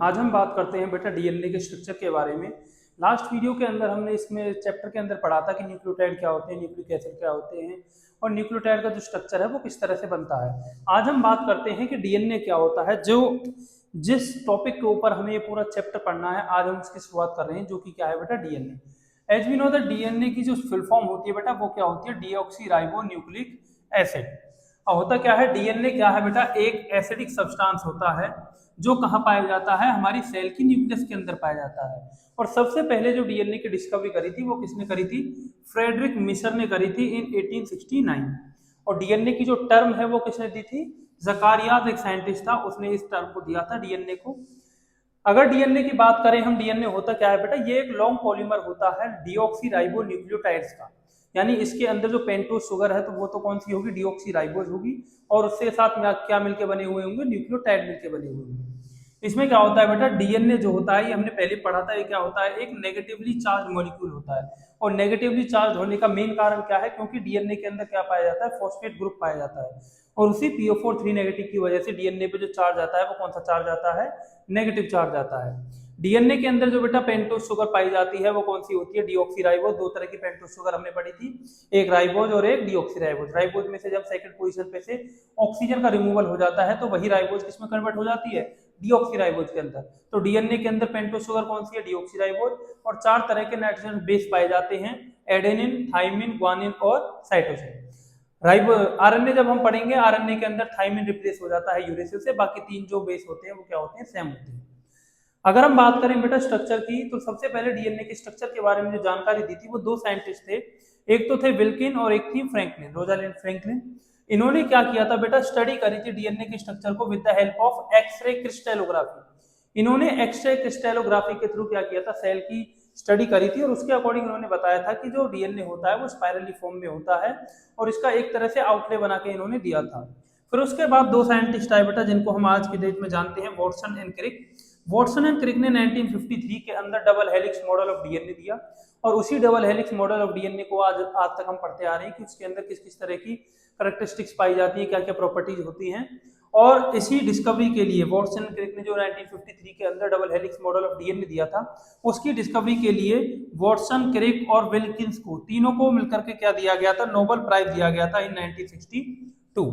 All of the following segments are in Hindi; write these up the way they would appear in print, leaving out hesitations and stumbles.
आज हम बात करते हैं बेटा डीएनए के स्ट्रक्चर के बारे में। लास्ट वीडियो के अंदर हमने इसमें चैप्टर के अंदर पढ़ा था कि न्यूक्लियोटाइड क्या होते हैं, न्यूक्लिक एसिड क्या होते हैं और न्यूक्लियोटाइड का जो स्ट्रक्चर है वो किस तरह से बनता है। आज हम बात करते हैं कि डीएनए क्या होता है। जो जिस टॉपिक के ऊपर हमें ये पूरा चैप्टर पढ़ना है, आज हम उसकी शुरुआत कर रहे हैं, जो कि क्या है बेटा DNA. As we know that DNA की जो फुल फॉर्म होती है बेटा वो क्या होती है, डीऑक्सी राइबो न्यूक्लिक एसिड। अब होता क्या है, डीएनए क्या है बेटा, एक एसिडिक सब्सटेंस होता है जो कहाँ पाया जाता है, हमारी सेल की न्यूक्लियस के अंदर पाया जाता है। और सबसे पहले जो डीएनए की डिस्कवरी करी थी वो किसने करी थी, फ्रेडरिक मिशर ने करी थी इन 1869। और डीएनए की जो टर्म है वो किसने दी थी, जकारियास एक साइंटिस्ट था, उसने इस टर्म को दिया था डीएनए को। अगर डीएनए की बात करें हम, डीएनए होता क्या है बेटा, ये एक लॉन्ग पॉलीमर होता है डीऑक्सी राइबो न्यूक्लियोटाइड्स का। यानी इसके अंदर जो पेंटोज शुगर है तो वो तो कौन सी होगी, डीऑक्सी राइबोज होगी, और उसके साथ में क्या मिलके बने हुए होंगे, न्यूक्लियोटाइड मिलके बने हुए होंगे। इसमें क्या होता है बेटा, डीएनए जो होता है, ये हमने पहले पढ़ा था, ये क्या होता है, एक नेगेटिवली चार्ज मॉलिक्यूल होता है। और नेगेटिवली चार्ज होने का मेन कारण क्या है, क्योंकि डीएनए के अंदर क्या पाया जाता है, फॉस्फेट ग्रुप पाया जाता है। और उसी PO4 3 नेगेटिव की वजह से डीएनए पे जो चार्ज आता है वो कौन सा चार्ज आता है, नेगेटिव चार्ज आता है। डीएनए के अंदर जो बेटा पेंटोज शुगर पाई जाती है वो कौन सी होती है, डीऑक्सीराइबोज। दो तरह की पेंटोज शुगर हमने पढ़ी थी, एक राइबोज और एक डीऑक्सीराइबोज। राइबोज में से जब सेकंड पोजीशन पे से ऑक्सीजन का रिमूवल हो जाता है तो वही राइबोज किसमें कन्वर्ट हो जाती है, डीऑक्सीराइबोज के अंदर। तो डीएनए के अंदर पेंटोज शुगर कौन सी है, डीऑक्सीराइबोज। और चार तरह के नाइट्रोजन बेस पाए जाते हैं, एडेनिन, थाइमिन, ग्वानिन और साइटोसिन। राइबो आरएनए जब हम पढ़ेंगे, आरएनए के अंदर थाइमिन रिप्लेस हो जाता है यूरेसिल से, बाकी तीन जो बेस होते हैं वो क्या होते हैं, सेम होते हैं। अगर हम बात करें बेटा स्ट्रक्चर की, तो सबसे पहले डीएनए के स्ट्रक्चर के बारे में जो जानकारी दी थी वो दो साइंटिस्ट थे, एक तो थे विल्किन और एक थी फ्रैंकलिन, रोजालिंड फ्रैंकलिन। इन्होंने क्या किया था बेटा, स्टडी करी थी डीएनए के स्ट्रक्चर को with the help of X-ray crystallography. इन्होंने एक्सरे क्रिस्टलोग्राफी के थ्रू क्या किया था, सेल की स्टडी करी थी, और उसके अकॉर्डिंग उन्होंने बताया था कि जो डीएनए होता है वो स्पाइरली फॉर्म में होता है, और इसका एक तरह से आउटले बना के इन्होंने दिया था। फिर उसके बाद दो साइंटिस्ट आए बेटा, जिनको हम आज की डेट में जानते हैं, Watson and Crick. Watson and Crick ने 1953 के अंदर double helix model of DNA दिया, और उसी double helix model of DNA को आज आज तक हम पढ़ते आ रहे हैं कि उसके अंदर किस किस तरह की करेक्टरिस्टिक्स पाई जाती है, क्या क्या प्रॉपर्टीज होती हैं। और इसी डिस्कवरी के लिए वॉटसन एंड क्रिक ने जो 1953 के अंदर double helix model of DNA दिया था, उसकी डिस्कवरी के लिए वॉटसन, क्रिक और विल्किंस को, तीनों को मिलकर के क्या दिया गया था, नोबेल प्राइज दिया गया था इन 1962।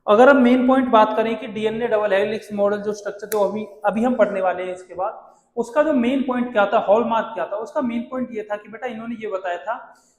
अगर हम मेन पॉइंट बात करें कि डीएनए डबल हेलिक्स मॉडल जो स्ट्रक्चर जो अभी अभी हम पढ़ने वाले हैं, इसके बाद उसका जो मेन पॉइंट क्या था, हॉलमार्क क्या था, उसका मेन पॉइंट ये था कि बेटा इन्होंने ये बताया था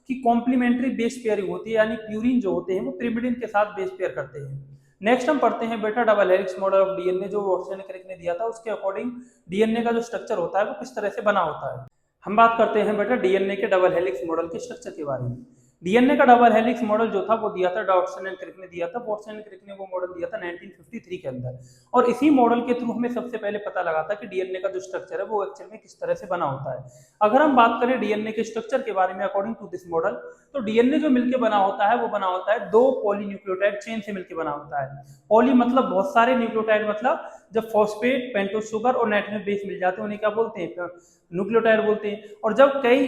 कि कॉम्प्लीमेंट्री बेस पेयरिंग होती है, यानी प्यूरिन जो होते हैं वो पिरिमिडिन के साथ बेस पेयर करते हैं। नेक्स्ट हम पढ़ते हैं बेटा double helix model of DNA, जो वॉटसन एंड क्रिक ने दिया था, उसके अकॉर्डिंग डीएनए का जो स्ट्रक्चर होता है वो किस तरह से बना होता है। हम बात करते हैं बेटा डीएनए के डबल हेलिक्स मॉडल के स्ट्रक्चर के बारे में। डीएनए का डबल हेलिक्स मॉडल जो था वो दिया था वॉटसन एंड क्रिक ने दिया था। वॉटसन एंड क्रिक ने वो मॉडल दिया था 1953 के अंदर, और इसी मॉडल के थ्रू हमें सबसे पहले पता लगा था कि डीएनए का जो स्ट्रक्चर है वो एक्चुअल में किस तरह से बना होता है। अगर हम बात करें डीएनए के स्ट्रक्चर के बारे में अकॉर्डिंग टू दिस मॉडल, तो डीएनए जो मिलकर बना होता है वो बना होता है दो पॉलीन्यूक्लियोटाइड चेन से मिलकर बना होता है। पॉली मतलब बहुत सारे, न्यूक्लियोटाइड मतलब जब फॉस्फेट, पेंटोज शुगर और नाइट्रोजन बेस मिल जाते हैं उन्हें क्या बोलते हैं, न्यूक्लियोटाइड बोलते हैं। और जब कई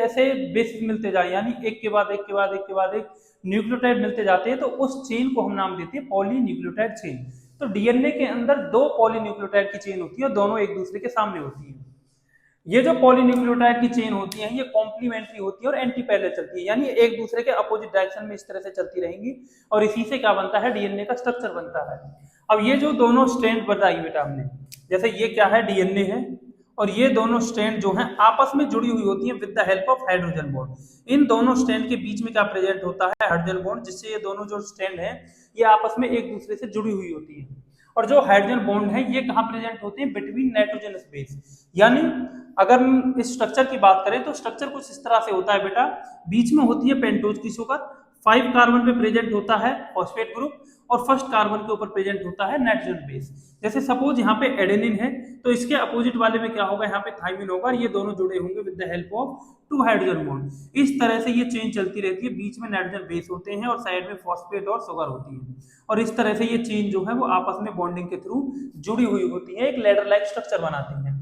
ऐसे बेसिस मिलते जाए, यानी एक के बाद एक के बाद एक के बाद एक न्यूक्लियोटाइड मिलते जाते हैं, तो उस चेन को हम नाम देते हैं पॉलीन्यूक्लियोटाइड चेन। तो डीएनए के अंदर दो पॉलीन्यूक्लियोटाइड की चेन होती है और दोनों एक दूसरे के सामने होती है। ये जो पॉलीन्यूक्लियोटाइड की चेन होती है ये कॉम्प्लीमेंट्री होती है और एंटी पैरेलल चलती है, यानी एक दूसरे के अपोजिट डायरेक्शन में इस तरह से चलती रहेंगी, और इसी से क्या बनता है, डीएनए का स्ट्रक्चर बनता है। अब ये जो दोनों स्ट्रैंड बताई बेटा हमने, जैसे ये क्या है, डीएनए है, और ये दोनों स्ट्रैंड जो हैं आपस में जुड़ी हुई होती हैं with the help of hydrogen bond. इन दोनों स्ट्रैंड के बीच में क्या प्रेजेंट होता है, हाइड्रोजन बॉन्ड, जिससे ये दोनों जो स्ट्रैंड है ये आपस में एक दूसरे से जुड़ी हुई होती है। और जो हाइड्रोजन बॉन्ड है ये कहाँ प्रेजेंट होते हैं, बिटवीन नाइट्रोजनस बेस। यानी अगर हम इस स्ट्रक्चर की बात करें तो स्ट्रक्चर कुछ इस तरह से होता है बेटा, बीच में होती है पेंटोज की शुगर, 5 कार्बन पे प्रेजेंट होता है फॉस्फेट ग्रुप, और फर्स्ट कार्बन के ऊपर प्रेजेंट होता है नाइट्रोजन बेस। जैसे सपोज यहाँ पे एडेनिन है तो इसके अपोजिट वाले में क्या होगा, यहाँ पे थाइमिन होगा, ये दोनों जुड़े होंगे with the help of 2 hydrogen bond. इस तरह से ये चेन चलती रहती है, बीच में नाइट्रोजन बेस होते हैं और साइड में फॉस्फेट और शुगर होती है, और इस तरह से ये चेन जो है वो आपस में बॉन्डिंग के थ्रू जुड़ी हुई होती है, एक लैडर लाइक स्ट्रक्चर बनाती है।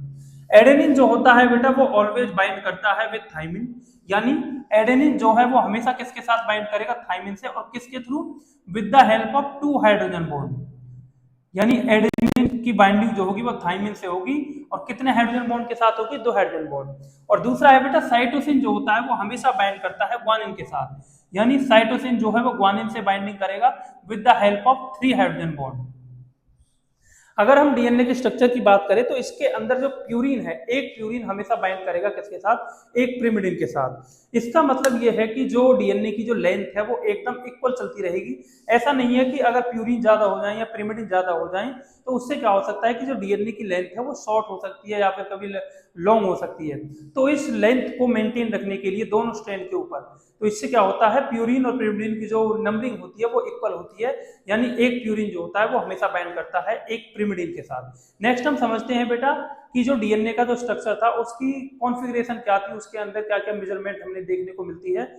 एडेनिन जो होता है बेटा वो ऑलवेज बाइंड करता है विद थाइमिन, यानी एडेनिन जो है वो हमेशा किसके साथ बाइंड करेगा, थाइमिन से, और किसके through, with the help of 2 hydrogen bond. यानी एडेनिन की बाइंडिंग जो होगी वो थाइमिन से होगी, और कितने हाइड्रोजन बॉन्ड के साथ होगी? 2 हाइड्रोजन बॉन्ड। और दूसरा है बेटा साइटोसिन जो होता है वो हमेशा बाइंड करता है ग्वानिन के साथ, यानी साइटोसिन जो है वो ग्वानिन से बाइंडिंग करेगा with the help of 3 hydrogen bond. अगर हम डीएनए के स्ट्रक्चर की बात करें तो इसके अंदर जो प्यूरिन है, एक प्यूरिन हमेशा बाइंड करेगा किसके साथ? एक pyrimidine के साथ। इसका मतलब यह है कि जो डीएनए की जो लेंथ है वो एकदम इक्वल चलती रहेगी। ऐसा नहीं है कि अगर प्यूरिन ज्यादा हो जाए या pyrimidine ज्यादा हो जाए तो उससे क्या हो सकता है कि जो डीएनए की लेंथ है वो शॉर्ट हो सकती है या फिर कभी लॉन्ग हो सकती है। तो इस लेंथ को मेंटेन रखने के लिए दोनों स्ट्रैंड के ऊपर, तो इससे क्या होता है, प्यूरिन और pyrimidine की जो नंबरिंग होती है वो इक्वल होती है, यानी एक प्यूरिन जो होता है वो हमेशा बाइंड करता है एक pyrimidine के साथ। नेक्स्ट हम समझते हैं बेटा कि जो डीएनए का जो स्ट्रक्चर था उसकी कॉन्फ़िगरेशन क्या थी, उसके अंदर क्या क्या मेजरमेंट हमें देखने को मिलती है।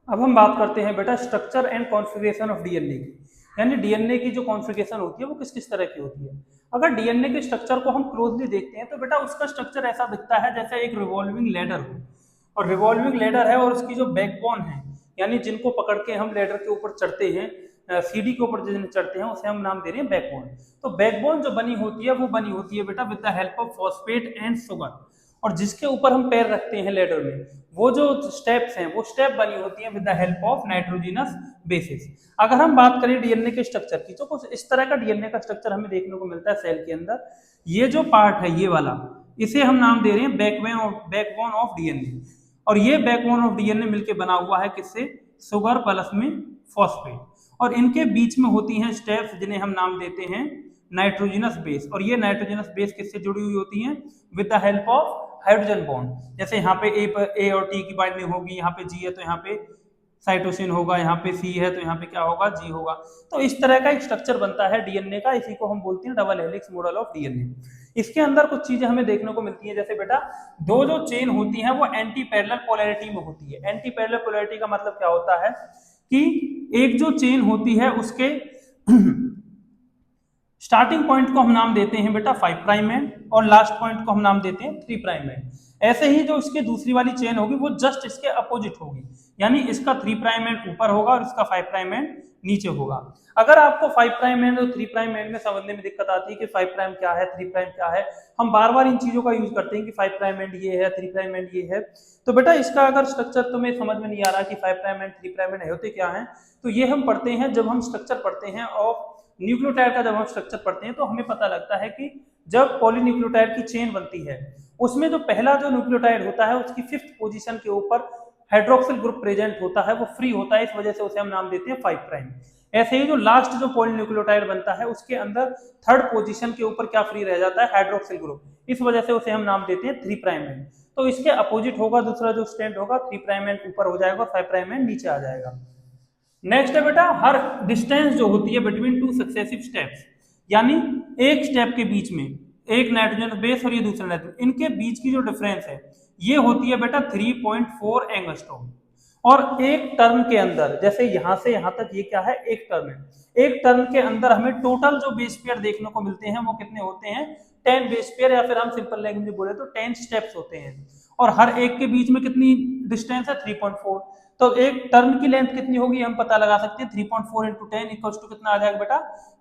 अब हम बात करते हैं बेटा structure and configuration of DNA की, यानी डीएनए की जो कॉन्फ़िगरेशन होती है वो किस किस तरह की होती है। अगर डीएनए के स्ट्रक्चर को हम क्लोजली देखते हैं तो बेटा उसका स्ट्रक्चर ऐसा दिखता है जैसे एक रिवॉल्विंग लैडर हो, और रिवॉल्विंग लैडर है और उसकी जो बैकबोन है, यानी जिनको पकड़ के हम लैडर के ऊपर चढ़ते हैं, सीढ़ी के ऊपर जिन्हें चढ़ते हैं उसे हम नाम दे रहे हैं बैकबोन। तो बैकबोन जो बनी होती है वो बनी होती है बेटा with the help of phosphate and sugar, और जिसके ऊपर हम पैर रखते हैं लैडर में, वो जो स्टेप्स हैं वो स्टेप बनी होती है with the help of nitrogenous basis. अगर हम बात करें डीएनए के स्ट्रक्चर की तो कुछ इस तरह का डीएनए का स्ट्रक्चर हमें देखने को मिलता है सेल के अंदर। ये जो पार्ट है ये वाला, इसे हम नाम दे रहे हैं बैकबोन ऑफ डीएनए, और ये बैकबोन ऑफ डीएनए मिलकर बना हुआ है किससे? शुगर प्लस में फॉस्फेट, और इनके बीच में होती हैं स्टेप्स जिन्हें हम नाम देते हैं नाइट्रोजिनस बेस, और ये नाइट्रोजिनस बेस किससे जुड़ी हुई होती हैं? With the help of hydrogen bond. जैसे यहाँ पे ए और टी की बाइंडिंग होगी, यहाँ पे जी है तो यहाँ पे साइटोसिन होगा, यहाँ पे सी है तो यहाँ पे क्या होगा? जी होगा। तो इस तरह का एक स्ट्रक्चर बनता है डीएनए का, इसी को हम बोलते हैं double helix model of DNA. इसके अंदर कुछ चीजें हमें देखने को मिलती हैं, जैसे बेटा दो जो चेन होती हैं वो एंटी पैरेलल पोलैरिटी में होती है। एंटी पैरेलल पोलैरिटी का मतलब क्या होता है कि एक जो चेन होती है उसके स्टार्टिंग पॉइंट को हम नाम देते हैं बेटा 5 प्राइम एंड, और लास्ट पॉइंट को हम नाम देते हैं 3 प्राइम एंड। ऐसे ही जो इसके दूसरी वाली चेन होगी वो जस्ट इसके अपोजिट होगी, यानी इसका 3 प्राइम एंड ऊपर होगा और इसका 5 प्राइम एंड नीचे होगा। अगर आपको 5 प्राइम एंड और 3 प्राइम एंड में समझने में दिक्कत आती है कि 5 प्राइम क्या है, 3 प्राइम क्या है, हम बार बार इन चीजों का यूज करते हैं कि 5 प्राइम एंड ये है, 3 प्राइम एंड ये है, तो बेटा इसका अगर स्ट्रक्चर तुम्हें समझ में नहीं आ रहा कि 5 प्राइम एंड 3 प्राइम एंड होते क्या है, तो ये हम पढ़ते हैं जब हम स्ट्रक्चर पढ़ते हैं और न्यूक्लियोटाइड का जब हम स्ट्रक्चर पढ़ते हैं तो हमें पता लगता है कि जब पॉलीन्यूक्लियोटाइड की चेन बनती है उसमें जो पहला जो न्यूक्लियोटाइड होता है उसकी 5th पोजीशन के ऊपर हाइड्रोक्सिल ग्रुप प्रेजेंट होता है, वो फ्री होता है, इस वजह से उसे हम नाम देते हैं 5 प्राइम। ऐसे ही जो लास्ट जो पॉलीन्यूक्लियोटाइड बनता है उसके अंदर 3rd पोजीशन के ऊपर क्या फ्री रह जाता है? हाइड्रोक्सिल ग्रुप, इस वजह से उसे हम नाम देते हैं 3 प्राइम एंड। तो इसके अपोजिट होगा दूसरा जो स्टैंड होगा, 3 प्राइम एंड ऊपर हो जाएगा, 5 प्राइम एंड नीचे आ जाएगा। नेक्स्ट है बेटा हर डिस्टेंस जो होती है बिटवीन 2 सक्सेसिव स्टेप्स, यानी एक स्टेप के बीच में एक नाइट्रोजन बेस और ये दूसरा नाइट्रोजन, इनके बीच की जो डिफरेंस है ये होती है बेटा 3.4 एंगस्ट्रॉम। और एक टर्न के अंदर, जैसे यहां से यहां तक ये क्या है? एक टर्न है। एक टर्न के अंदर हमें टोटल जो बेस पेयर देखने को मिलते हैं वो कितने होते हैं? 10 बेस पेयर, या फिर हम सिंपल लैंग्वेज में बोले तो 10 स्टेप्स होते हैं। और हर एक के बीच में कितनी डिस्टेंस है? 3.4। तो एक टर्न की लेंथ कितनी होगी हम पता लगा सकते हैं, 3.4 इंटू 10 इक्वल्स टू कितना आ जाएगा बेटा?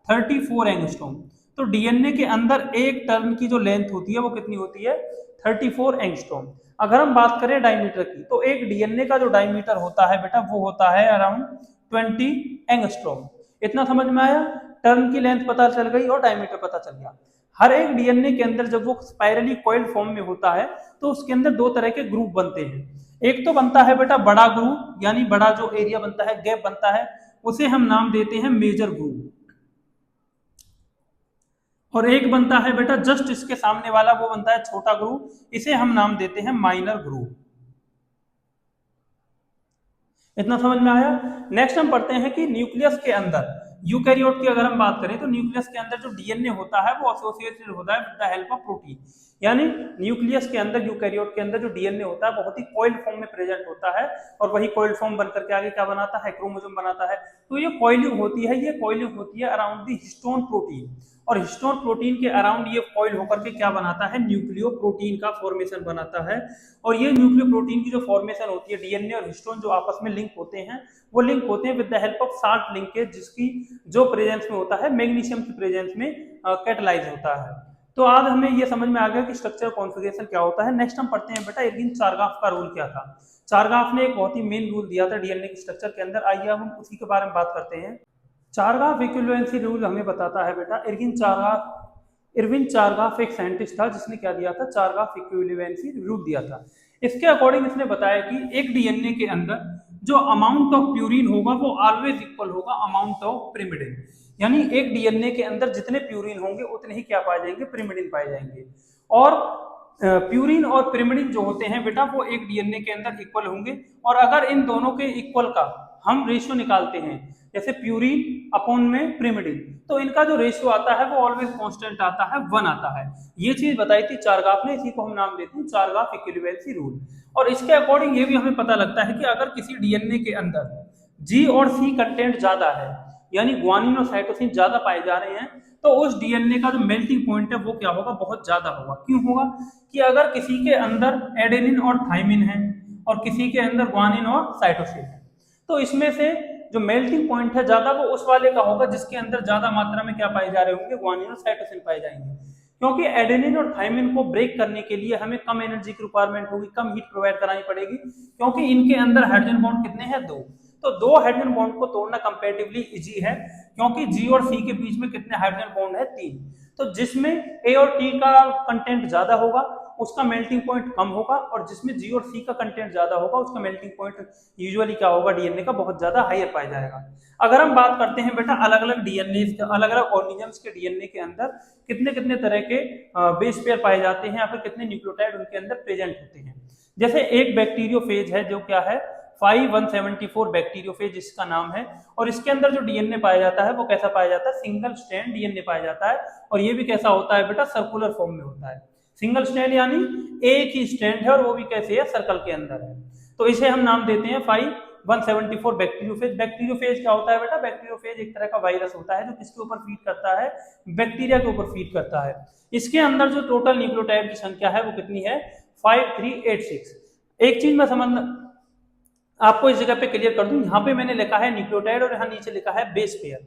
34 एंगस्ट्रॉम। तो डीएनए के अंदर एक टर्न की जो लेंथ होती है वो कितनी होती है? 34 एंगस्ट्रॉम। अगर हम बात करें डायमीटर की तो एक डीएनए का जो डायमीटर होता है बेटा वो होता है अराउंड 20 एंगस्ट्रॉम। इतना समझ में आया? टर्न की लेंथ पता चल गई और डायमीटर पता चल गया। हर एक डीएनए के अंदर जब वो स्पाइरली कॉइल्ड फॉर्म में होता है तो उसके अंदर दो तरह के ग्रुप बनते हैं। एक तो बनता है बेटा बड़ा ग्रुप, यानी बड़ा जो एरिया बनता है, गैप बनता है, उसे हम नाम देते हैं मेजर ग्रुप। और एक बनता है बेटा जस्ट इसके सामने वाला, वो बनता है छोटा ग्रुप, इसे हम नाम देते हैं माइनर ग्रुप। इतना समझ में आया? नेक्स्ट हम पढ़ते हैं कि न्यूक्लियस के अंदर, यूकैरियोट की अगर हम बात करें तो न्यूक्लियस के अंदर जो डीएनए होता है वो एसोसिएटेड होता है with the help of protein, यानी न्यूक्लियस के अंदर, यूकैरियोट के अंदर जो डीएनए होता है बहुत ही कॉइल्ड फॉर्म में प्रेजेंट होता है और वही कॉइल्ड फॉर्म बनकर के आगे क्या बनाता है, क्रोमोसोम बनाता है। तो ये कॉइलिंग होती है, ये कॉइलिंग होती है अराउंड द हिस्टोन प्रोटीन, और हिस्टोन प्रोटीन के अराउंड ये कॉइल होकर के क्या बनाता है, न्यूक्लियो प्रोटीन का फॉर्मेशन बनाता है। और ये न्यूक्लियो प्रोटीन की जो फॉर्मेशन होती है, डीएनए और हिस्टोन जो आपस में लिंक होते हैं, वो लिंक होते हैं with the help of salt linkage, जिसकी जो प्रेजेंस में होता है, मैग्नीशियम की प्रेजेंस में कैटालाइज होता है। तो आज हमें ये समझ में आ गया कि स्ट्रक्चर कॉन्फ़िगरेशन क्या होता है। नेक्स्ट हम पढ़ते हैं बेटा इरविन चारगाफ का रूल क्या था। चारगाफ ने एक बहुत ही मेन रूल दिया था डीएनए के स्ट्रक्चर के अंदर, आइए हम उसी के बारे में बात करते हैं। चारगाफ इक्विवेलेंसी रूल हमें बताता है बेटा इरविन चारगाफ एक साइंटिस्ट था जिसने क्या दिया था, चारगाफ इक्विवेलेंसी रूल दिया था। इसके अकॉर्डिंग इसने बताया कि एक डीएनए के अंदर जो अमाउंट ऑफ प्यूरिन होगा वो ऑलवेज इक्वल होगा अमाउंट ऑफ pyrimidine, यानी एक डीएनए के अंदर जितने प्यूरिन होंगे उतने ही क्या पाए जाएंगे, pyrimidine पाए जाएंगे। और प्यूरिन और pyrimidine जो होते हैं बेटा वो एक डीएनए के अंदर इक्वल होंगे, और अगर इन दोनों के इक्वल का हम रेशियो निकालते हैं, जैसे प्यूरिन अपॉन में pyrimidine, तो इनका जो रेशियो आता है वो ऑलवेज कांस्टेंट आता है, 1 आता है। ये चीज बताई थी चारगाफ ने, इसी को हम नाम देते हैं चारगाफ इक्विवेलेंसी रूल। और इसके अकॉर्डिंग ये भी हमें पता लगता है कि अगर किसी डीएनए के अंदर जी और सी कंटेंट ज्यादा है, यानी ग्वानिन और साइटोसिन ज्यादा पाए जा रहे हैं, तो उस डीएनए का जो मेल्टिंग पॉइंट है वो क्या होगा, बहुत ज्यादा होगा। क्यों होगा कि अगर किसी के अंदर एडेनिन और थाइमिन है और किसी के अंदर ग्वानिन और साइटोसिन है, तो इसमें से जो मेल्टिंग पॉइंट है ज्यादा वो उस वाले का होगा जिसके अंदर ज्यादा मात्रा में क्या पाए जा रहे होंगे, ग्वानिन और साइटोसिन पाए जाएंगे। क्योंकि एडेनिन और थाइमिन को ब्रेक करने के लिए हमें कम एनर्जी की रिक्वायरमेंट होगी, कम हीट प्रोवाइड करानी पड़ेगी, क्योंकि इनके अंदर हाइड्रोजन बॉन्ड कितने हैं, 2। तो 2 हाइड्रोजन बॉन्ड को तोड़ना कंपैरेटिवली इजी है, क्योंकि जी और सी के बीच में कितने हाइड्रोजन बॉन्ड है, 3। तो जिसमें ए और टी का कंटेंट ज्यादा होगा उसका मेल्टिंग पॉइंट कम होगा, और जिसमें जी और सी का कंटेंट ज्यादा होगा उसका मेल्टिंग पॉइंट यूजुअली क्या होगा, डीएनए का बहुत ज्यादा हायर पाया जाएगा। अगर हम बात करते हैं बेटा अलग अलग डीएनए, अलग अलग ऑर्गेनिजम्स के डीएनए के अंदर कितने कितने तरह के बेस पेयर पाए जाते हैं या फिर कितने न्यूक्लियोटाइड उनके अंदर प्रेजेंट होते हैं। जैसे एक बैक्टीरियोफेज है जो क्या है 5174 बैक्टीरियोफेज इसका नाम है, और इसके अंदर जो डीएनए पाया जाता है वो कैसा पाया जाता है, सिंगल स्ट्रैंड डीएनए पाया जाता है, और ये भी कैसा होता है बेटा, सर्कुलर फॉर्म में होता है। सिंगल स्ट्रैंड यानी एक ही स्ट्रैंड है और वो भी कैसे है, सर्कल के अंदर है। तो इसे हम नाम देते हैं 5174 बैक्टीरियोफेज। बैक्टीरियोफेज क्या होता है बेटा, बैक्टीरियोफेज एक तरह का वायरस होता है जो किसके ऊपर फीड करता है, बैक्टीरिया के ऊपर फीड करता है। इसके अंदर जो टोटल न्यूक्लियोटाइड की संख्या है वो कितनी है, 5386। एक चीज मैं समझना आपको इस जगह पे क्लियर कर दूं, यहाँ पे मैंने लिखा है न्यूक्लियोटाइड और यहाँ नीचे लिखा है बेस पेयर।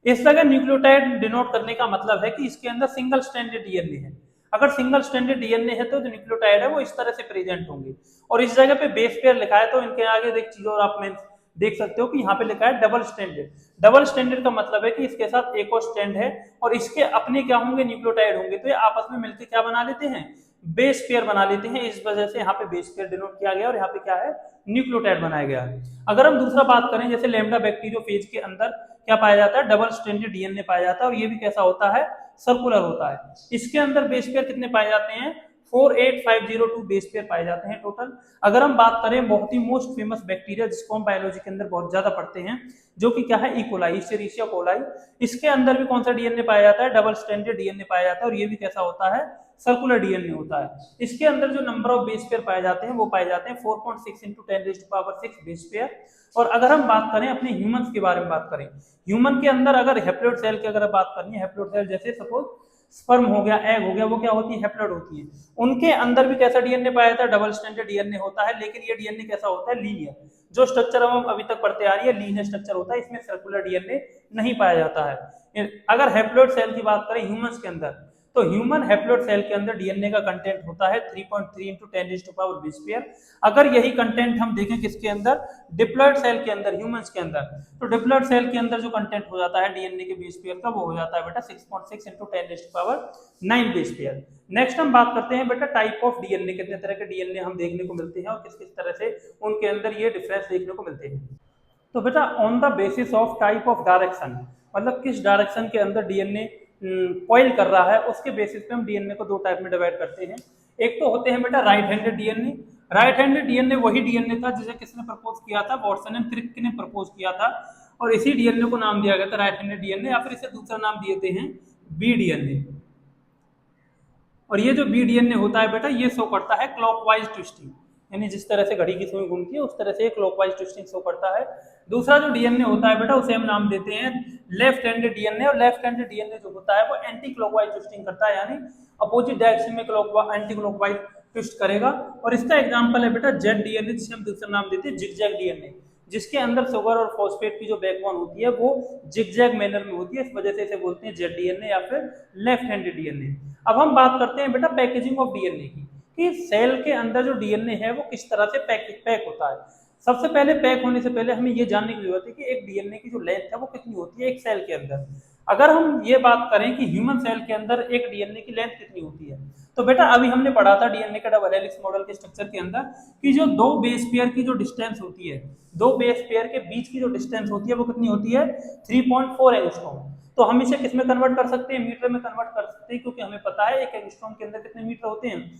इस जगह न्यूक्लियोटाइड डिनोट करने का मतलब है कि इसके अंदर सिंगल स्ट्रैंडेड डीएनए है। अगर सिंगल स्ट्रैंडेड डीएनए है तो जो न्यूक्लियोटाइड है वो इस तरह से प्रेजेंट होंगे, और इस जगह पे बेस पेयर लिखा है तो इनके आगे एक चीज और आप में देख सकते हो कि यहाँ पे लिखा है डबल स्ट्रैंडेड। डबल स्ट्रैंडेड का मतलब है कि इसके साथ एक और स्ट्रैंड है और इसके अपने क्या होंगे, न्यूक्लियोटाइड होंगे, तो ये आपस में मिलकर क्या बना लेते हैं, बेस पेयर बना लेते हैं। इस वजह से यहाँ पे बेस पेयर डिनोट किया गया और यहाँ पे क्या है, न्यूक्लियोटाइड बनाया गया है। अगर हम दूसरा बात करें, जैसे लैम्डा बैक्टीरियोफेज के अंदर क्या पाया जाता है, डबल स्ट्रैंडेड डीएनए पाया जाता है, और ये भी कैसा होता है, सर्कुलर होता है। इसके अंदर बेस पेयर कितने पाए जाते हैं, 48502 बेस पेयर पाए जाते हैं टोटल। अगर हम बात करें बहुत ही मोस्ट फेमस बैक्टीरिया जिसको हम बायोलॉजी के अंदर बहुत ज्यादा पढ़ते हैं, जो कि क्या है, इकोलाई, इस्चेरिशिया कोलाई, इसके अंदर भी कौन सा डीएनए पाया जाता है, डबल स्ट्रैंडेड डीएनए पाया जाता है, और ये भी कैसा होता है, सर्कुलर डीएनए होता है। इसके अंदर जो नंबर ऑफ बेस पेयर पाए जाते हैं वो पाए जाते हैं 4.6 × 10⁶ बेस पेयर। और अगर हम बात करें अपने ह्यूमंस के बारे में बात करें, ह्यूमन के अंदर अगर हैप्लोइड सेल की अगर बात करनी है, हैप्लोइड सेल जैसे सपोज स्पर्म हो गया, एग हो गया, वो क्या होती है, हैप्लोइड होती है। उनके अंदर भी कैसा डीएनए पाया जाता है, डबल स्ट्रैंडेड डीएनए होता है, लेकिन ये डीएनए कैसा होता है, लीनियर। जो स्ट्रक्चर हम अभी तक पढ़ते आ रही है लीनियर स्ट्रक्चर होता है, इसमें सर्कुलर डीएनए नहीं पाया जाता है। अगर हैप्लोइड सेल की बात करें ह्यूमंस के अंदर, तो ह्यूमन हैप्लोइड सेल के अंदर डीएनए का कंटेंट होता है 3.3 × 10⁻² बेस पेयर। अगर यही कंटेंट हम देखें किसके अंदर, डिप्लॉयड सेल के अंदर, ह्यूमंस के अंदर, तो डिप्लॉयड सेल के अंदर जो कंटेंट हो जाता है डीएनए के बेस पेयर का वो हो जाता है बेटा 6.6 × 10⁻9 बेस पेयर। नेक्स्ट हम बात करते हैं बेटा टाइप ऑफ डीएनए, कितने तरह के डीएनए हम देखने को मिलते हैं और किस किस तरह से उनके अंदर ये डिफरेंस देखने को मिलते हैं। तो बेटा on the basis of type of direction, मतलब किस डायरेक्शन के अंदर डीएनए कॉइल कर रहा है, उसके बेसिस पे हम डीएनए को 2 टाइप में डिवाइड करते हैं। एक तो होते हैं बेटा right handed DNA. Right handed DNA वही डीएनए था जिसे किसने प्रपोज किया था, वॉटसन एंड क्रिक ने प्रपोज किया था, और इसी डीएनए को नाम दिया गया था राइट हैंडेड डीएनए, या फिर इसे दूसरा नाम दिए थे हैं बी डीएनए। और ये जो बी डीएनए होता है बेटा ये शो करता है क्लॉकवाइज ट्विस्टिंग, यानी जिस तरह से घड़ी की सुई घूमती है उस तरह से क्लॉकवाइज ट्विस्टिंग शो करता है। दूसरा जो डीएनए होता है बेटा उसे हम नाम देते हैं लेफ्ट हैंडेड डीएनए, और लेफ्ट हैंडेड डीएनए जो होता है वो एंटी क्लॉकवाइज ट्विस्टिंग करता है, यानी अपोजिट डायरेक्शन में एंटी क्लॉकवाइज ट्विस्ट करेगा। और इसका एग्जांपल है बेटा जेड डीएनए, जिसे हम दूसरा नाम देते हैं जिगजैग डीएनए, जिसके अंदर शुगर और फॉस्फेट की जो बैकबोन होती है वो जिगजैग मैनर में होती है, इस वजह से इसे बोलते हैं जेड डीएनए या फिर लेफ्ट हैंडेड डीएनए। अब हम बात करते हैं बेटा पैकेजिंग ऑफ डीएनए की, कि सेल के अंदर जो डीएनए है वो किस तरह से पैक होता है। सबसे पहले पैक होने से पहले हमें ये जानने की जरूरत है कि एक डीएनए की जो लेंथ है वो कितनी होती है एक सेल के अंदर। अगर हम ये बात करें कि ह्यूमन सेल के अंदर एक डीएनए की लेंथ कितनी होती है, तो बेटा अभी हमने पढ़ा था डीएनए के डबल हेलिक्स मॉडल के स्ट्रक्चर के अंदर कि जो दो बेस पेयर की जो डिस्टेंस होती है, दो बेस पेयर के बीच की जो डिस्टेंस होती है वो कितनी होती है 3.4 एंगस्ट्रॉम। तो हम इसे किस में कन्वर्ट कर सकते हैं, मीटर में कन्वर्ट कर सकते हैं, क्योंकि हमें पता है एक एंगस्ट्रॉम के अंदर कितने मीटर होते हैं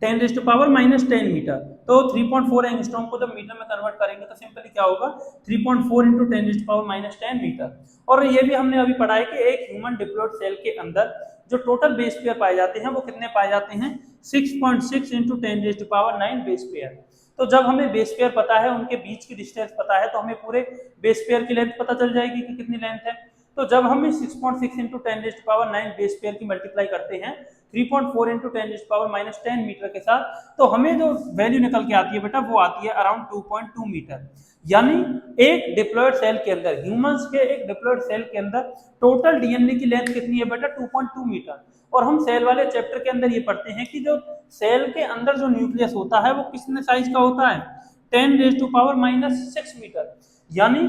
10⁻⁻10 मीटर। तो 3.4 एंगस्ट्रॉम को जब मीटर में कन्वर्ट करेंगे तो सिंपली क्या होगा 3.4 इंटू 10⁻⁻10 मीटर। और ये भी हमने अभी पढ़ा है कि एक ह्यूमन डिप्लॉयड सेल के अंदर जो टोटल बेस पेयर पाए जाते हैं वो कितने पाए जाते हैं 6.6 इंटू 10⁹ बेस पेयर। तो जब हमें बेस पेयर पता है, उनके बीच की डिस्टेंस पता है, तो हमें पूरे बेस पेयर की लेंथ पता चल जाएगी कि कितनी लेंथ है। तो जब हम 6.6 इंटू 10⁹ बेस पेयर की मल्टीप्लाई करते हैं 3.4 इंटू 10⁻10 मीटर के साथ, तो हमें जो वैल्यू निकल के आती है बेटा वो आती है अराउंड 2.2 मीटर। यानी एक डिप्लॉयड सेल के अंदर, ह्यूमंस के एक डिप्लॉयड सेल के अंदर टोटल डीएनए की लेंथ कितनी है बेटा 2.2 मीटर। और हम सेल वाले चैप्टर के अंदर ये पढ़ते हैं कि जो सेल के अंदर जो न्यूक्लियस होता है वो कितने साइज का होता है 10⁻⁻6 मीटर। यानी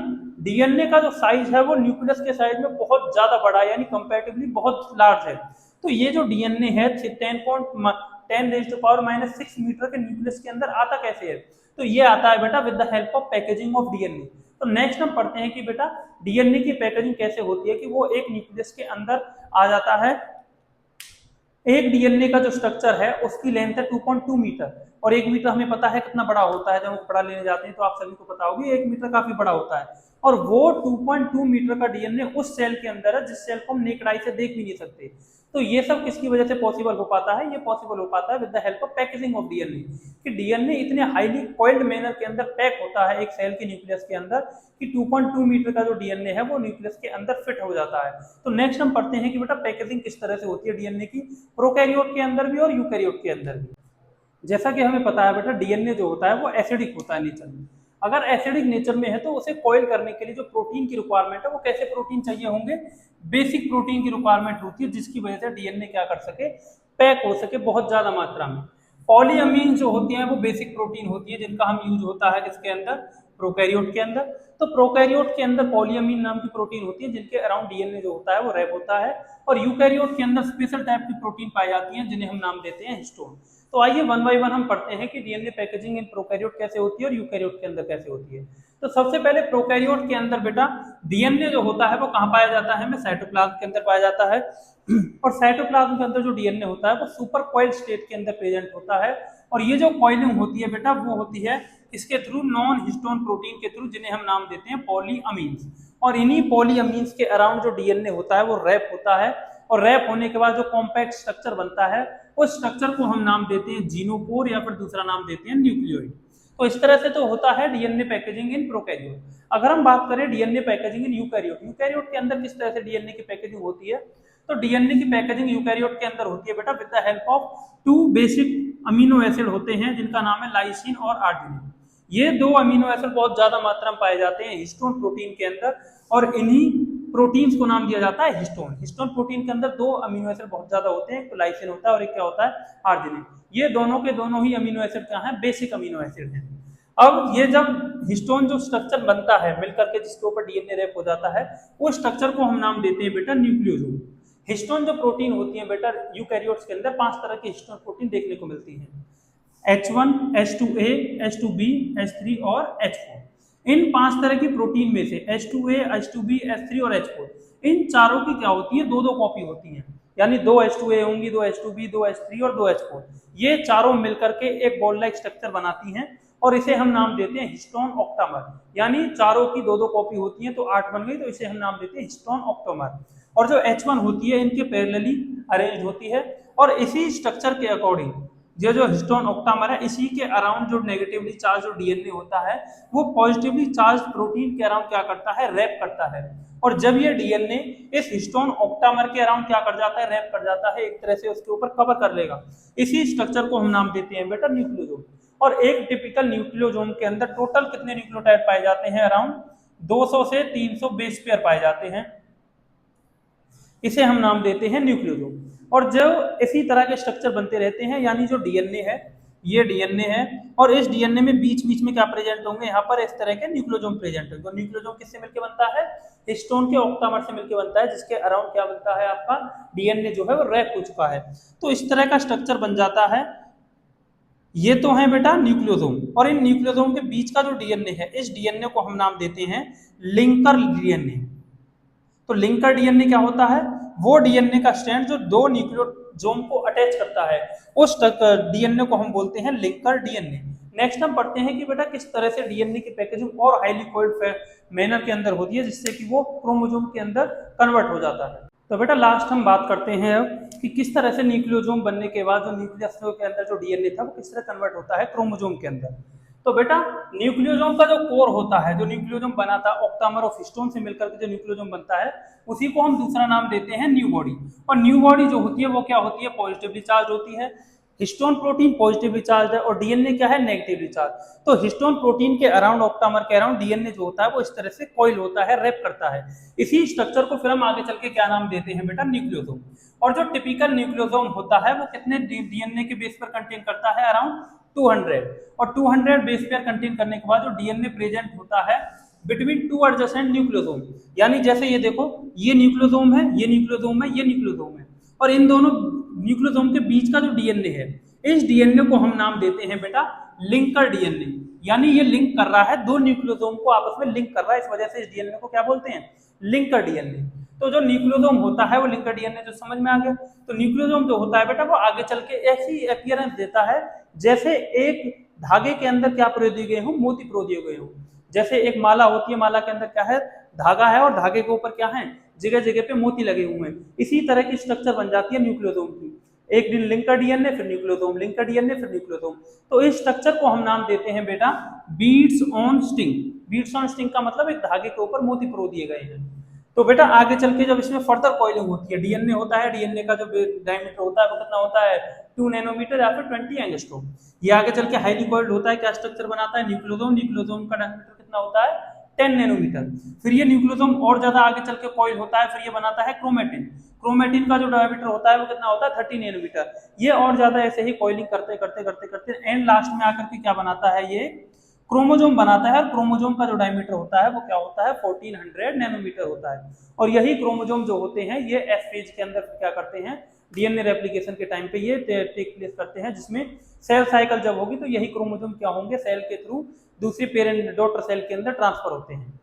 डीएनए का जो साइज है वो न्यूक्लियस के साइज में बहुत ज्यादा बड़ा है, यानी कंपैरेटिवली बहुत लार्ज है। तो ये जो डीएनए है 10⁻⁻6 मीटर के न्यूक्लियस के अंदर आता कैसे है, तो ये आता है बेटा with the help of packaging of DNA. तो नेक्स्ट हम पढ़ते हैं कि बेटा डीएनए की पैकेजिंग कैसे होती है, कि वो एक न्यूक्लियस के अंदर आ जाता है। एक डीएनए का जो स्ट्रक्चर है उसकी लेंथ है 2.2 मीटर, और 1 मीटर हमें पता है कितना बड़ा होता है, जब हम कपड़ा लेने जाते हैं तो आप सभी को पता होगी 1 मीटर काफी बड़ा होता है। और वो 2.2 मीटर का डीएनए उस सेल के अंदर है जिस सेल को हम नेकेड आई से देख भी नहीं सकते। तो ये सब किसकी वजह से पॉसिबल हो पाता है, ये पॉसिबल हो पाता है with the help of packaging of DNA, कि डीएनए इतने हाईली कॉइल्ड मैनर के अंदर पैक होता है एक सेल के न्यूक्लियस के अंदर कि 2.2 मीटर का जो डीएनए है वो न्यूक्लियस के अंदर फिट हो जाता है। तो नेक्स्ट हम पढ़ते हैं कि बेटा पैकेजिंग किस तरह से होती है डीएनए की प्रोकैरियोट के अंदर भी और यूकैरियोट के अंदर भी। जैसा कि हमें पता है बेटा डीएनए जो होता है वो एसिडिक होता है नेचर में। अगर एसिडिक नेचर में है तो उसे कॉइल करने के लिए जो प्रोटीन की रिक्वायरमेंट है वो कैसे प्रोटीन चाहिए होंगे, बेसिक प्रोटीन की रिक्वायरमेंट होती है, जिसकी वजह से डीएनए क्या कर सके पैक हो सके बहुत ज्यादा मात्रा में। पॉलीअमीन जो होती है वो बेसिक प्रोटीन होती है जिनका हम यूज होता है किसके अंदर प्रोकैरियोट के अंदर। तो प्रोकैरियोट के अंदर पॉलीअमीन नाम की प्रोटीन होती है जिनके अराउंड डीएनए जो होता है वो रैप होता है। और यूकैरियोट के अंदर स्पेशल टाइप की प्रोटीन पाई जाती है जिन्हें हम नाम देते हैं हिस्टोन। तो आइए वन बाय वन हम पढ़ते हैं कि डीएनए पैकेजिंग इन प्रोकैरियोट कैसे होती है और यूकैरियोट के अंदर कैसे होती है। तो सबसे पहले प्रोकैरियोट के अंदर बेटा डीएनए जो होता है वो कहाँ पाया जाता है, हमें साइटोप्लाज्म के अंदर पाया जाता है। और साइटोप्लाज्म के अंदर जो डीएनए होता है वो सुपर कॉइल्ड स्टेट के अंदर प्रेजेंट होता है। और ये जो कॉइलिंग होती है बेटा वो होती है इसके थ्रू नॉन हिस्टोन प्रोटीन के थ्रू, जिन्हें हम नाम देते हैं पॉलीअमीन्स। और इन्हीं पॉलीअमीन्स के अराउंड जो डीएनए होता है वो रैप होता है, और रैप होने के बाद जो कॉम्पैक्ट स्ट्रक्चर बनता है उस स्ट्रक्चर को हम नाम देते हैं जीनोपोर या फिर दूसरा नाम देते हैं न्यूक्लियोइड। तो इस तरह से तो होता है डीएनए पैकेजिंग इन प्रोकैरियोट। अगर हम बात करें डीएनए पैकेजिंग इन यूकैरियोट, यूकैरियोट के अंदर किस तरह से डीएनए की पैकेजिंग होती है, तो डीएनए की पैकेजिंग यूकैरियोट के अंदर होती है बेटा with the help of 2 basic amino acid होते हैं जिनका नाम है लाइसिन और आर्जिनिन। ये 2 अमीनो एसिड बहुत ज्यादा मात्रा में पाए जाते हैं हिस्टोन प्रोटीन के अंदर, और इन्हीं प्रोटीन्स को नाम दिया जाता है हिस्टोन। हिस्टोन प्रोटीन के अंदर 2 अमीनो एसिड बहुत ज्यादा होते हैं, एक तो लाइसिन होता है और एक क्या होता है आर्जिनिन। ये दोनों के दोनों ही अमीनो एसिड क्या है, बेसिक अमीनो एसिड हैं। अब ये जब हिस्टोन जो स्ट्रक्चर बनता है मिलकर के जिसके ऊपर डीएनए रैप हो जाता है, उस स्ट्रक्चर को हम नाम देते हैं बेटा न्यूक्लियोसोम। हिस्टोन जो प्रोटीन होती है बेटा यूकैरियोट्स के अंदर 5 तरह की हिस्टोन प्रोटीन देखने को मिलती है, H1, H2A, H2B, H3 और H4। इन 5 तरह की प्रोटीन में से H2A, H2B, H3 और H4 इन चारों की क्या होती है 2-2 कॉपी होती हैं, यानी 2 H2A होंगी, 2 H2B, 2 H3 और 2 H4। ये चारों मिलकर के एक बॉल लाइक स्ट्रक्चर बनाती हैं और इसे हम नाम देते हैं हिस्टोन ऑक्टामर। यानी चारों की 2-2 कॉपी होती हैं तो 8 बन गई, तो इसे हम नाम देते हैं हिस्टोन ऑक्टामर। और जो H1 होती है इनके पैरेलली अरेंज होती है, और इसी स्ट्रक्चर के अकॉर्डिंग ये जो हिस्टोन ऑक्टामर है, इसी के अराउंड जो नेगेटिवली चार्ज जो डीएनए होता है वो पॉजिटिवली चार्ज प्रोटीन के अराउंड क्या करता है, रैप करता है। और जब ये डीएनए इस हिस्टोन ऑक्टामर के अराउंड क्या कर जाता है, रैप कर जाता है, एक तरह से उसके ऊपर कवर कर लेगा। इसी स्ट्रक्चर को हम नाम देते हैं बेटा न्यूक्लियोसोम। और एक टिपिकल न्यूक्लियोसोम के अंदर टोटल कितने न्यूक्लियोटाइड पाए जाते हैं, अराउंड 200 से 300 बेस पेयर पाए जाते हैं। इसे हम नाम देते हैं न्यूक्लियोसोम। और जो इसी तरह के स्ट्रक्चर बनते रहते हैं, यानी जो डीएनए है, ये डीएनए है और इस डीएनए में बीच बीच में क्या प्रेजेंट होंगे, यहाँ पर इस तरह के न्यूक्लियोसोम प्रेजेंट होंगे। तो न्यूक्लियोसोम किससे मिलकर बनता है, हिस्टोन के ऑक्टामर से मिलकर बनता है, जिसके अराउंड क्या बनता है, आपका डीएनए जो है वो रैप हो चुका है। तो इस तरह का स्ट्रक्चर बन जाता है। ये तो है बेटा न्यूक्लियोसोम। और इन न्यूक्लियोसोम के बीच का जो डीएनए है, इस डीएनए को हम नाम देते हैं लिंकर डीएनए। तो लिंकर डीएनए क्या होता है, वो डीएनए का स्ट्रैंड जो दो न्यूक्लियोसोम को अटैच करता है, उस डीएनए को हम बोलते हैं लिंकर डीएनए। नेक्स्ट हम पढ़ते हैं कि बेटा किस तरह से डीएनए की पैकेजिंग और हाईली कोइल्ड मैनर के अंदर होती है, जिससे कि वो क्रोमोसोम के अंदर कन्वर्ट हो जाता है। तो बेटा लास्ट हम बात करते हैं अब कि किस तरह से न्यूक्लियोसोम बनने के बाद जो न्यूक्लियस के अंदर जो डीएनए था वो किस तरह कन्वर्ट होता है क्रोमोसोम के अंदर। तो बेटा न्यूक्लियोसोम का जो कोर होता है, जो न्यूक्लियोसोम बना था ऑक्टामर और हिस्टोन से मिलकर के जो न्यूक्लियोसोम बनता है, उसी को हम दूसरा नाम देते हैं न्यू बॉडी। और न्यू बॉडी जो होती है वो क्या होती है, पॉजिटिवली चार्ज होती है। हिस्टोन प्रोटीन पॉजिटिवली चार्ज है और डीएनए क्या है, नेगेटिवली चार्ज। तो हिस्टोन प्रोटीन के अराउंड ऑक्टामर के अराउंड डीएनए जो होता है वो इस तरह से कॉइल होता है, रैप करता है। इसी स्ट्रक्चर को फिर हम आगे चल के क्या नाम देते हैं बेटा, न्यूक्लियोसोम। और जो टिपिकल न्यूक्लियोसोम होता है वो कितने डीएनए के बेस पर कंटेन करता है, अराउंड 200। और 200 बेस पेयर कंटेन करने के बाद जो डीएनए प्रेजेंट होता है बिटवीन टू एडजेसेंट न्यूक्लियोसोम, यानी जैसे ये देखो, ये न्यूक्लियोसोम है, ये न्यूक्लियोसोम है, ये न्यूक्लियोसोम है, और इन दोनों न्यूक्लियोसोम के बीच का जो डीएनए है, इस डीएनए को हम नाम देते हैं बेटा लिंकर डीएनए। यानी ये लिंक कर रहा है, दो न्यूक्लियोसोम को आपस में लिंक कर रहा है, इस वजह से इस डीएनए को क्या बोलते हैं, लिंकर डीएनए। तो जो न्यूक्लियोसोम होता है वो लिंकर डीएनए, जो समझ में आ गया। तो न्यूक्लियोसोम जो होता है बेटा वो आगे चल के ऐसी अपीयरेंस देता है जैसे एक धागे के अंदर क्या प्रो दिए गए हो, मोती प्रो दिए गए हो। जैसे एक माला होती है, माला के अंदर क्या है, धागा है, और धागे के ऊपर क्या है, जगह जगह पे मोती लगे हुए हैं। इसी तरह की स्ट्रक्चर बन जाती है न्यूक्लियोसोम की। एक दिन लिंकर डीएनए, फिर न्यूक्लियोसोम, लिंकर डीएनए, फिर न्यूक्लियोसोम। तो इस स्ट्रक्चर को हम नाम देते हैं बेटा beads on sting. Beads on sting का मतलब एक धागे के ऊपर मोती प्रो दिए गए हैं। तो बेटा आगे चल के जब इसमें फर्दर कॉइलिंग होती है, डीएनए होता है, डीएनए का जो डायमीटर होता है वो कितना होता है, 2 नैनोमीटर या फिर 20 एंगस्ट्रॉम। ये आगे चल के हाईली कॉइल्ड होता है, क्या स्ट्रक्चर बनाता है, न्यूक्लियोसोम। न्यूक्लियोसोम का डायमीटर कितना होता है, 10 नैनोमीटर। फिर ये न्यूक्लियोसोम और ज्यादा आगे चल के कॉइल होता है, फिर ये बनाता है क्रोमेटिन। क्रोमेटिन का जो डायमीटर होता है वो कितना होता है, 30 नैनोमीटर। ये और ज्यादा ऐसे ही कॉइलिंग करते करते करते करते एंड लास्ट में आकर के क्या बनाता है, ये क्रोमोसोम बनाता है। और क्रोमोसोम का जो डायमीटर होता है वो क्या होता है, 1400 नैनोमीटर होता है। और यही क्रोमोसोम जो होते हैं ये एस फेज के अंदर क्या करते हैं, डीएनए रेप्लिकेशन के टाइम पे ये टेक प्लेस करते हैं, जिसमें सेल साइकिल जब होगी तो यही क्रोमोसोम क्या होंगे, सेल के थ्रू दूसरी पेरेंट डॉटर सेल के अंदर ट्रांसफर होते हैं।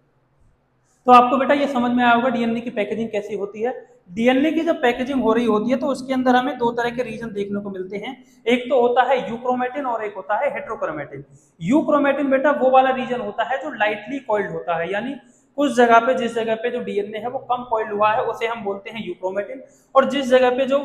तो आपको बेटा ये समझ में आया होगा डीएनए की पैकेजिंग कैसी होती है। डीएनए की जब पैकेजिंग हो रही होती है तो उसके अंदर हमें दो तरह के रीजन देखने को मिलते हैं। एक तो होता है यूक्रोमेटिन और एक होता है हेट्रोक्रोमेटिन। यूक्रोमेटिन बेटा वो वाला रीजन होता है जो लाइटली कॉइल्ड होता है, यानी उस जगह पे, जिस जगह पे जो डीएनए है वो कम कॉइल्ड हुआ है उसे हम बोलते हैं यूक्रोमेटिन। और जिस जगह पे जो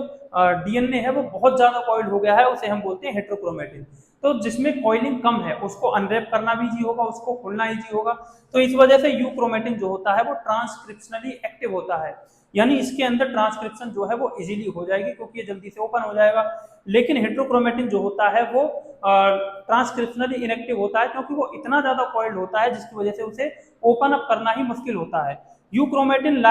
डीएनए है वो बहुत ज्यादा कॉइल्ड हो गया है उसे हम बोलते हैं हेट्रोक्रोमेटिन। तो जिसमें कॉइलिंग कम है उसको अनरैप करना भी इजी होगा, उसको खोलना इजी होगा। तो इस वजह से यूक्रोमेटिन जो होता है वो ट्रांसक्रिप्शनली एक्टिव होता है, यानी इसके अंदर ट्रांसक्रिप्शन जो है वो इजीली हो जाएगी क्योंकि ये जल्दी से ओपन हो जाएगा। लेकिन हेट्रोक्रोमेटिन जो होता है वो ट्रांसक्रिप्शनली इनएक्टिव होता है क्योंकि वो इतना ज्यादा कॉइल्ड होता है जिसकी वजह से उसे ओपन अप करना ही मुश्किल होता है। यूक्रोमेटिन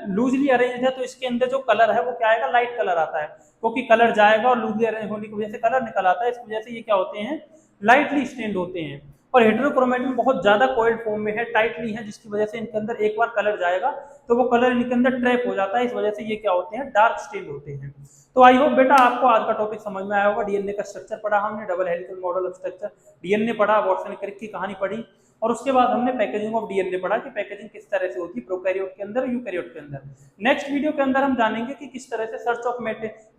लूजली अरेंज्ड है तो इसके अंदर जो कलर है वो क्या आएगा, लाइट कलर आता है, क्योंकि कलर जाएगा और लूजली अरेंज होने की वजह से कलर निकल आता है। इस वजह से ये क्या होते हैं, लाइटली स्टेन्ड होते हैं। और हेट्रोक्रोमेटिन बहुत ज्यादा कॉइल्ड फॉर्म में है, टाइटली है, जिसकी वजह से इनके अंदर एक बार कलर जाएगा तो वो कलर इनके अंदर ट्रैप हो जाता है। इस वजह से ये क्या होते हैं, डार्क स्टेन्ड होते हैं। तो आई होप बेटा आपको आज का टॉपिक समझ में आया होगा। डीएनए का स्ट्रक्चर पढ़ा हमने, double helical model of structure DNA पढ़ा, वाटसन क्रिक की कहानी पढ़ी, और उसके बाद हमने पैकेजिंग ऑफ डीएनए पढ़ा कि पैकेजिंग किस तरह से होती है प्रोकैरियोट के अंदर, यूकैरियोट के अंदर। नेक्स्ट वीडियो के अंदर हम जानेंगे कि किस तरह से सर्च ऑफ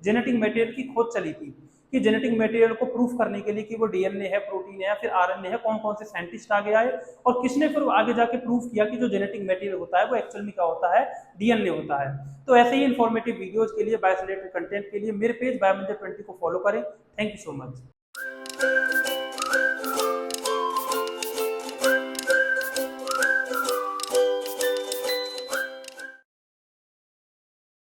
जेनेटिक मटेरियल की खोज चली थी, कि जेनेटिक मटेरियल को प्रूफ करने के लिए कि वो डीएनए है, प्रोटीन है या फिर आरएनए है, कौन कौन से साइंटिस्ट आगे आए और किसने फिर आगे जाके प्रूफ किया कि जो जेनेटिक मटेरियल होता है वो एक्चुअल में क्या होता है, डीएनए होता है। तो ऐसे ही इन्फॉर्मेटिव वीडियोज के लिए, बायो से रिलेटेड कंटेंट के लिए मेरे पेज बायोमेंटर 20 को फॉलो करें। Thank you so much.